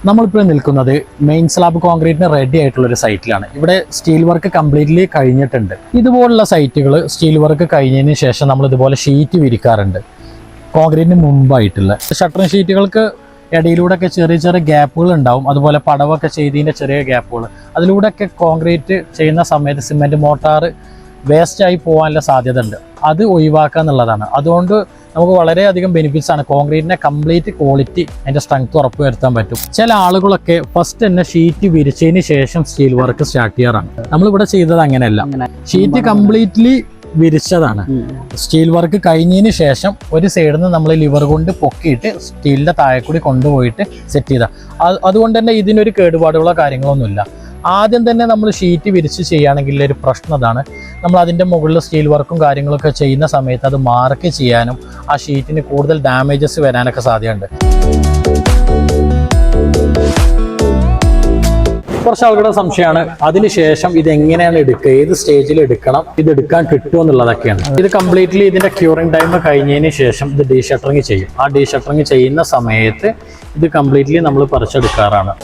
നമ്മളിപ്പോൾ നിൽക്കുന്നത് main slab കോൺക്രീറ്റിന് ready ആയിട്ടുള്ള ഒരു സൈറ്റിലാണ്. ഇവിടെ സ്റ്റീൽ വർക്ക് കംപ്ലീറ്റ്ലി കഴിഞ്ഞിട്ടുണ്ട്. ഇതുപോലുള്ള സൈറ്റുകൾ സ്റ്റീൽ വർക്ക് കഴിഞ്ഞതിന് ശേഷം നമ്മൾ ഇതുപോലെ ഷീറ്റ് വിരിക്കാറുണ്ട്. കോൺക്രീറ്റിന് മുമ്പായിട്ടുള്ള ഷട്ടറിങ് ഷീറ്റുകൾക്ക് ഇടയിലൂടെയൊക്കെ ചെറിയ ചെറിയ ഗ്യാപ്പുകൾ ഉണ്ടാവും. അതുപോലെ പടവൊക്കെ ചെയ്തതിൻ്റെ ചെറിയ ഗ്യാപ്പുകൾ, അതിലൂടെയൊക്കെ കോൺക്രീറ്റ് ചെയ്യുന്ന സമയത്ത് സിമെൻറ്റ് മോട്ടാർ വേസ്റ്റായി പോകാനുള്ള സാധ്യത ഉണ്ട്. അത് ഒഴിവാക്കുക എന്നുള്ളതാണ്. അതുകൊണ്ട് നമുക്ക് വളരെയധികം ബെനിഫിറ്റ്സ് ആണ്. കോൺക്രീറ്റിന്റെ കംപ്ലീറ്റ് ക്വാളിറ്റി, അതിന്റെ സ്ട്രെങ്ത് ഉറപ്പുവരുത്താൻ പറ്റും. ചില ആളുകളൊക്കെ ഫസ്റ്റ് തന്നെ ഷീറ്റ് വിരിച്ചതിന് ശേഷം സ്റ്റീൽ വർക്ക് സ്റ്റാർട്ട് ചെയ്യാറാണ്. നമ്മളിവിടെ ചെയ്തത് അങ്ങനെയല്ല. ഷീറ്റ് കംപ്ലീറ്റ്ലി വിരിച്ചതാണ്. സ്റ്റീൽ വർക്ക് കഴിഞ്ഞതിന് ശേഷം ഒരു സൈഡിൽ നിന്ന് നമ്മൾ ലിവർ കൊണ്ട് പൊക്കിയിട്ട് സ്റ്റീലിന്റെ താഴെ കൂടി കൊണ്ടുപോയിട്ട് സെറ്റ് ചെയ്ത. അതുകൊണ്ട് തന്നെ ഇതിനൊരു കേടുപാടുകളോ കാര്യങ്ങളൊന്നുമില്ല. ആദ്യം തന്നെ നമ്മൾ ഷീറ്റ് വിരിച്ച് ചെയ്യുകയാണെങ്കിൽ ഒരു പ്രശ്നം അതാണ്, നമ്മൾ അതിൻ്റെ മുകളിൽ സ്റ്റീൽ വർക്കും കാര്യങ്ങളൊക്കെ ചെയ്യുന്ന സമയത്ത് അത് മാർക്ക് ചെയ്യാനും ആ ഷീറ്റിന് കൂടുതൽ ഡാമേജസ് വരാനൊക്കെ സാധ്യതയുണ്ട്. കുറച്ച് ആളുകളുടെ സംശയമാണ് അതിനുശേഷം ഇത് എങ്ങനെയാണ് എടുക്കുക, ഏത് സ്റ്റേജിൽ എടുക്കണം, ഇത് എടുക്കാൻ കിട്ടുമോ എന്നുള്ളതൊക്കെയാണ്. ഇത് കംപ്ലീറ്റ്ലി ഇതിന്റെ ക്യൂറിംഗ് ടൈം കഴിഞ്ഞതിന് ശേഷം ഇത് ഡീഷട്ടറിങ് ചെയ്യും. ആ ഡീഷട്ടറിങ് ചെയ്യുന്ന സമയത്ത് ഇത് കംപ്ലീറ്റ്ലി നമ്മൾ പറിച്ചെടുക്കാറാണ്.